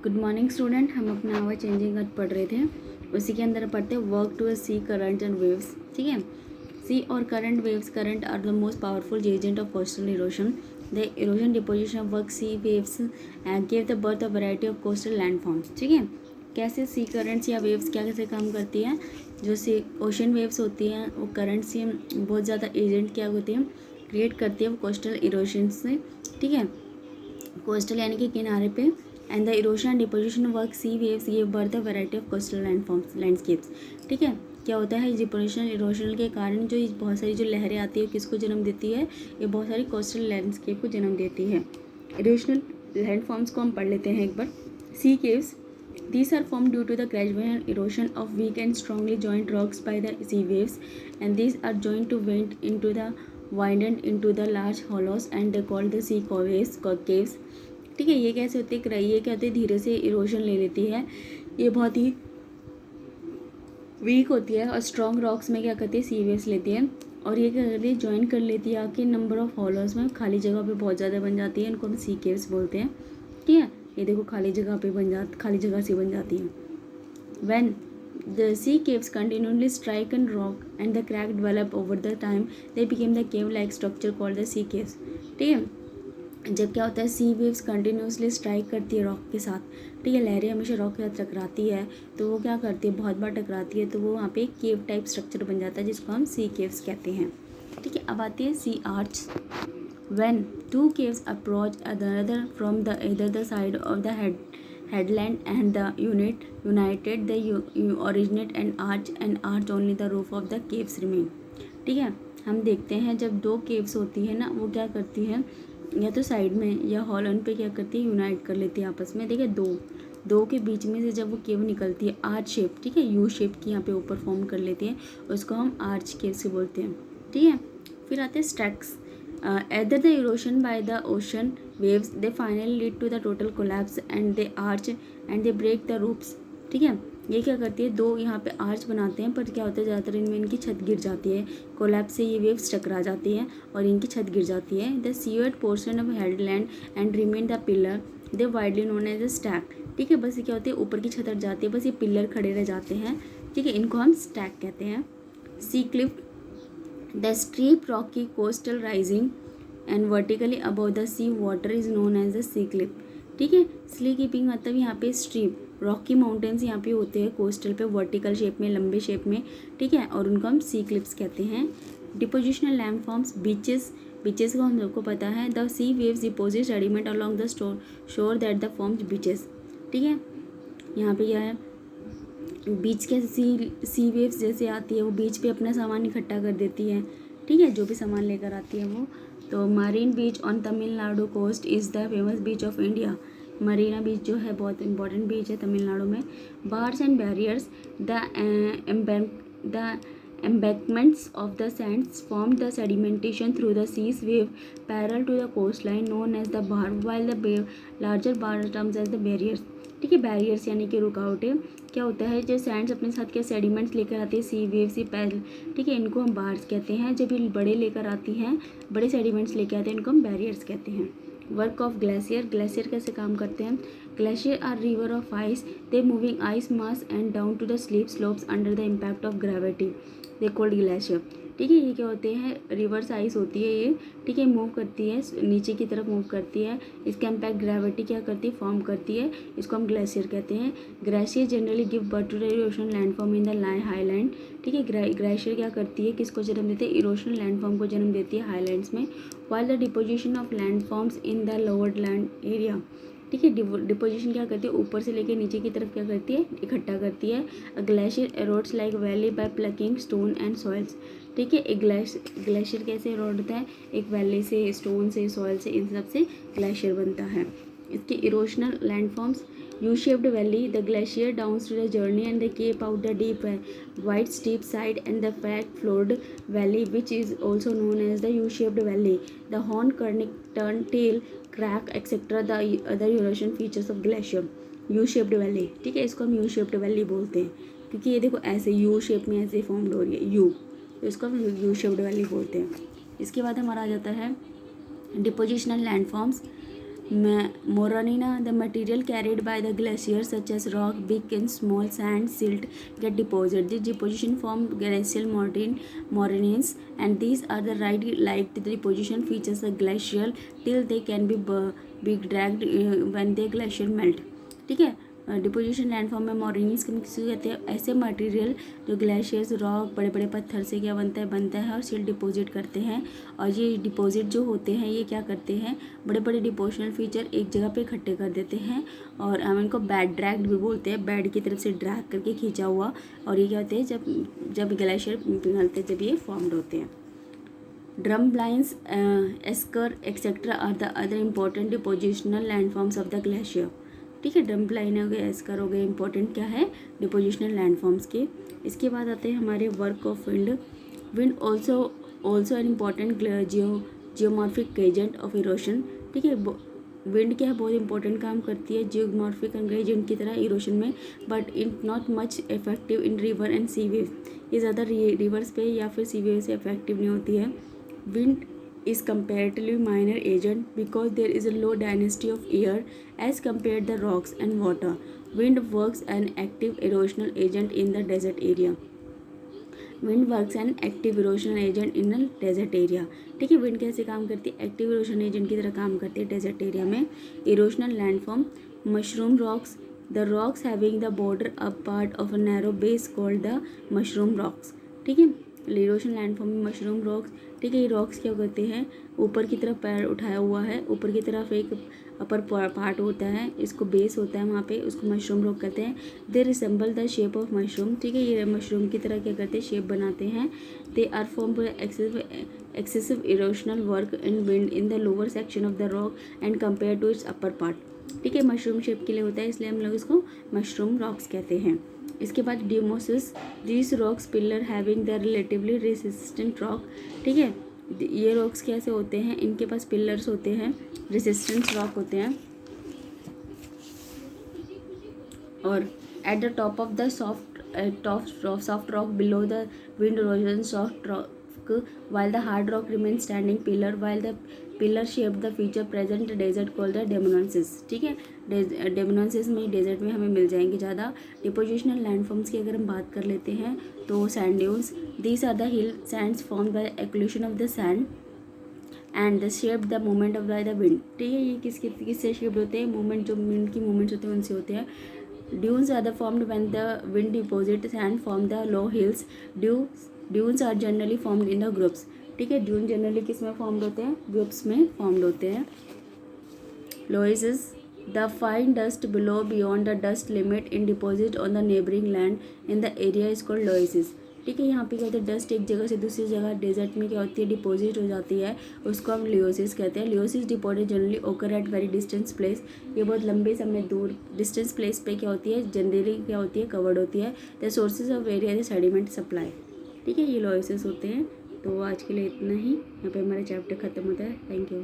Good morning student. हम अपना our changing earth पढ़ रहे थे, उसी के अंदर पढ़ते हैं work to sea current and waves. ठीक है, सी और current waves. Current are the most powerful agent of coastal erosion. The erosion deposition of work sea waves give the birth of variety of coastal landforms. ठीक है, कैसे सी currents या waves क्या कैसे काम करती है। जो सी ओशन वेव्स होती हैं वो करंट से बहुत ज़्यादा एजेंट क्या होती हैं, क्रिएट करती है वो कोस्टल इरोशन से। ठीक है, कोस्टल यानी कि किनारे पे। And the erosion and deposition work sea waves give birth a variety of coastal landforms landscapes. ठीक है, क्या होता है डिपोजिशन इरोशन के कारण जो बहुत सारी जो लहरें आती है किसको जन्म देती है, ये बहुत सारी कोस्टल लैंडस्केप को जन्म देती है। इरोशनल लैंडफॉर्म्स को हम पढ़ लेते हैं एक बार। सी caves, these are formed due to the gradual erosion of weak and strongly joined rocks by the sea waves, and these are joined to went into the widened into the large hollows and they called the sea caves. ठीक है, ये कैसे होती है, ये क्या होती है, धीरे से इरोशन ले लेती है, ये बहुत ही वीक होती है और स्ट्रॉन्ग रॉक्स में क्या करती है सी वेव्स लेती है और ये क्या करती है ज्वाइन कर लेती है आके नंबर ऑफ हॉलोज में, खाली जगह पे बहुत ज़्यादा बन जाती है, इनको हम सी केव्स बोलते हैं। ठीक है, ये देखो खाली जगह से बन जाती है। When the sea caves continuously strike and rock and the crack develop over the time they became the cave like structure called the sea caves. ठीक है, जब क्या होता है सी वेव्स कंटिन्यूसली स्ट्राइक करती है रॉक के साथ। ठीक है, लहरें हमेशा रॉक के साथ टकराती है तो वो क्या करती है, बहुत बार टकराती है तो वो वहाँ पे केव टाइप स्ट्रक्चर बन जाता है जिसको हम सी केव्स कहते हैं। ठीक है, अब आती है sea arch. When two caves approach other from the इधर the side of the headland and the united they originate and arch only the roof of the caves remain। ठीक है, हम देखते हैं जब दो केव्स होती है ना वो क्या करती है, या तो साइड में या हॉलन पे क्या करती है यूनाइट कर लेती है आपस में। देखिए दो के बीच में से जब वो केव निकलती है आर्च शेप, ठीक है यू शेप की यहाँ पे ऊपर फॉर्म कर लेती है, उसको हम आर्च केव से बोलते हैं। ठीक है, फिर आते हैं stacks. either the erosion by the ocean waves they finally lead to the total collapse and they arch and they break the roofs। ठीक है, ये क्या करती है, दो यहाँ पे आर्च बनाते हैं पर क्या होता है ज़्यादातर इनमें इनकी छत गिर जाती है, कोलैप्स से ये वेव्स टकरा जाती हैं और इनकी छत गिर जाती है। The seaward portion of headland and remain the pillar they widely known as the stack. ठीक है, बस ये क्या होती है ऊपर की छत हट जाती है, बस ये पिलर खड़े रह जाते हैं। ठीक है, इनको हम स्टैक कहते हैं। सी Cliff, the steep rocky coastal rising and vertically above the sea water is known as the sea cliff। ठीक है, सी क्लिपिंग मतलब यहाँ पे स्ट्रीप रॉकी माउंटेन्स यहाँ पे होते हैं कोस्टल पे वर्टिकल शेप में, लंबे शेप में। ठीक है, और उनको हम सी क्लिप्स कहते हैं। डिपोजिशनल लैंडफॉर्म्स, बीचेस को हम सबको पता है, the sea waves deposit sediment along the shore that the forms beaches. ठीक है, यहाँ पे क्या है, बीच के सी वेव्स जैसे आती है वो बीच पे अपना सामान इकट्ठा कर देती है। ठीक है, जो भी सामान लेकर आती है वो। तो Marina beach on Tamil Nadu coast is the famous beach of India. Marina beach जो है बहुत इंपॉर्टेंट बीच है तमिलनाडु में। Bars and barriers, the embankments of the sands formed the sedimentation through the sea's wave parallel to the coastline known as the bar, while the larger bar terms as the barriers। ठीक है, barriers यानी कि रुकावटें। क्या होता है, जो Sands अपने साथ क्या सेडिमेंट्स लेकर आती है सी वेव सी पैरल। ठीक है, इनको हम बार्स कहते हैं। जब ये बड़े लेकर आती हैं, बड़े सेडिमेंट्स लेकर आते हैं, इनको हम बैरियर्स कहते हैं। वर्क ऑफ ग्लेशियर, ग्लेशियर कैसे काम करते हैं। Glacier are river of ice, they moving ice mass and down to the sleep slopes under the impact of gravity, they called glacier. ठीक है, ये क्या होते हैं, रिवर्स आइस होती है ये। ठीक है, मूव करती है नीचे की तरफ मूव करती है, इसका इम्पैक्ट ग्रेविटी क्या करती है, फॉर्म करती है, इसको हम ग्लेशियर कहते हैं। Glacier generally give birth to the erosion landform in the highland. ठीक है, ग्लेशियर क्या करती है, किसको जन्म देती है, इरोशन लैंडफॉर्म को जन्म देती है हाईलैंड्स में। While the deposition of landforms in the lower land area. ठीक है, डिपोजिशन क्या करती है, ऊपर से लेकर नीचे की तरफ क्या करती है, इकट्ठा करती है। A glacier erodes like valley by plucking stone and soils. ठीक है, एक ग्लेशियर कैसे एरोड होता है, एक वैली से, स्टोन से, सॉइल से, इन सब से ग्लेशियर बनता है। इसके erosional landforms, U shaped valley, the glacier downs to the journey and the cape out the deep wide steep side and the flat floored valley which is also known as the U shaped valley, the horn cirque tarn tail crag etcetera the other erosion features of glacier. U shaped valley, ठीक है, इसको हम you shaped valley बोलते हैं क्योंकि ये देखो ऐसे यू शेप में ऐसे फॉर्म्ड हो रही है यू, तो इसको हम यू शेप्ड वैली बोलते हैं। इसके बाद हमारा आ जाता है depositional landforms. Moraina, the material carried by the glaciers such as rock, big and small sand, silt get deposited. This deposition form glacial moraines, and these are the light deposition features the glacial till they can be dragged when the glacier melt. ठीक है, deposition landform में मोरेनिस किसे कहते हैं? ऐसे material जो glaciers, rock, बड़े बड़े पत्थर से क्या बनता है और सिल्ट डिपॉजिट करते हैं। और ये डिपॉजिट जो होते हैं ये क्या करते हैं? बड़े बड़े डिपोजिशनल फीचर एक जगह पे इकट्ठे कर देते हैं, और हम इनको बेड ड्रैग्ड भी बोलते हैं, बेड की तरफ से ड्रैग करके खींचा हुआ। और ये क्या होते हैं? जब ग्लेशियर पिघलते जब ये फॉर्म्ड होते हैं। Drumlins, esker et cetera are the other important depositional landforms of the glacier. ठीक है, ड्रम लाइन हो गए, एस्कर हो गए, इंपॉर्टेंट क्या है? डिपोजिशनल लैंडफॉर्म्स के। इसके बाद आते हैं हमारे work of wind. Wind also an important geomorphic agent of erosion. ठीक है, विंड क्या है? बहुत इंपॉर्टेंट काम करती है जियोमॉर्फिक एजेंट की तरह इरोशन में, but it not much effective in river and sea wave. ये ज़्यादा रिवर्स पे या फिर सी वेव से इफेक्टिव नहीं होती है। Wind is comparatively minor agent because there is a low density of air as compared the rocks and water. Wind works an active erosional agent in the desert area. Wind works an active erosional agent in a desert area. ठीक है, wind कैसे काम करती है? Active erosion agent की तरह काम करती है डेजर्ट एरिया में। Erosional landform, mushroom rocks, the rocks having the broader up part of a narrow base called the mushroom rocks. ठीक है, इरोशन लैंडफॉर्म में मशरूम रॉक्स। ठीक है, ये रॉक्स क्या करते हैं? ऊपर की तरफ पैर उठाया हुआ है, ऊपर की तरफ एक अपर पार्ट होता है, इसको बेस होता है वहाँ पे, उसको मशरूम रॉक कहते हैं। They resemble the shape of mushroom. ठीक है, ये मशरूम की तरह क्या करते हैं? शेप बनाते हैं। They are form excessive erosional work in wind in the lower section of the rock and compare to its upper part. ठीक है, मशरूम शेप के लिए होता है, इसलिए हम लोग इसको मशरूम रॉक्स कहते हैं। इसके बाद demoiselles, this rocks pillar having the relatively resistant rock. ठीक है, ये रॉक्स कैसे होते हैं? इनके पास पिलर्स होते हैं, रेसिस्टेंस रॉक होते हैं, और at the top of the soft rock below the wind erosion soft rock while the hard rock remains standing pillar while the pillar shaped the feature present desert called the डेमोनेंसिस। ठीक है, डेमोनेंसिस में desert में हमें मिल जाएंगे ज़्यादा। Depositional landforms की अगर हम बात कर लेते हैं तो sand dunes, these are the hill sands formed by occlusion of the sand and the shape the movement of the wind. ठीक है, ये किससे शेप्ड होते हैं? मूवमेंट, जो विंड की मूवमेंट्स होते हैं उनसे होते हैं। Dunes are the formed when the wind deposit sand from the low hills. Dunes are generally formed in the groups. ठीक है, ड्यून जनरली किस में फॉर्म्ड होते हैं? ग्रुप्स में फॉर्म्ड होते हैं। Loess, the fine dust below beyond the dust limit in deposit on the neighbouring land in the area is called loess. ठीक है, यहाँ पे क्या होता है? डस्ट एक जगह से दूसरी जगह डेजर्ट में क्या होती है? डिपोजिट हो जाती है, उसको हम लियोसिस कहते हैं। लियोसिस डिपोजिट जनरली ओकर एट वेरी डिस्टेंस प्लेस। ये बहुत लंबे समय दूर डिस्टेंस प्लेस पे क्या होती है? जनरली क्या होती है? कवर्ड होती है। The sources of area the sediment supply. ठीक है, ये लोइसिस होते हैं। तो आज के लिए इतना ही, यहाँ पे हमारा चैप्टर ख़त्म होता है। Thank you.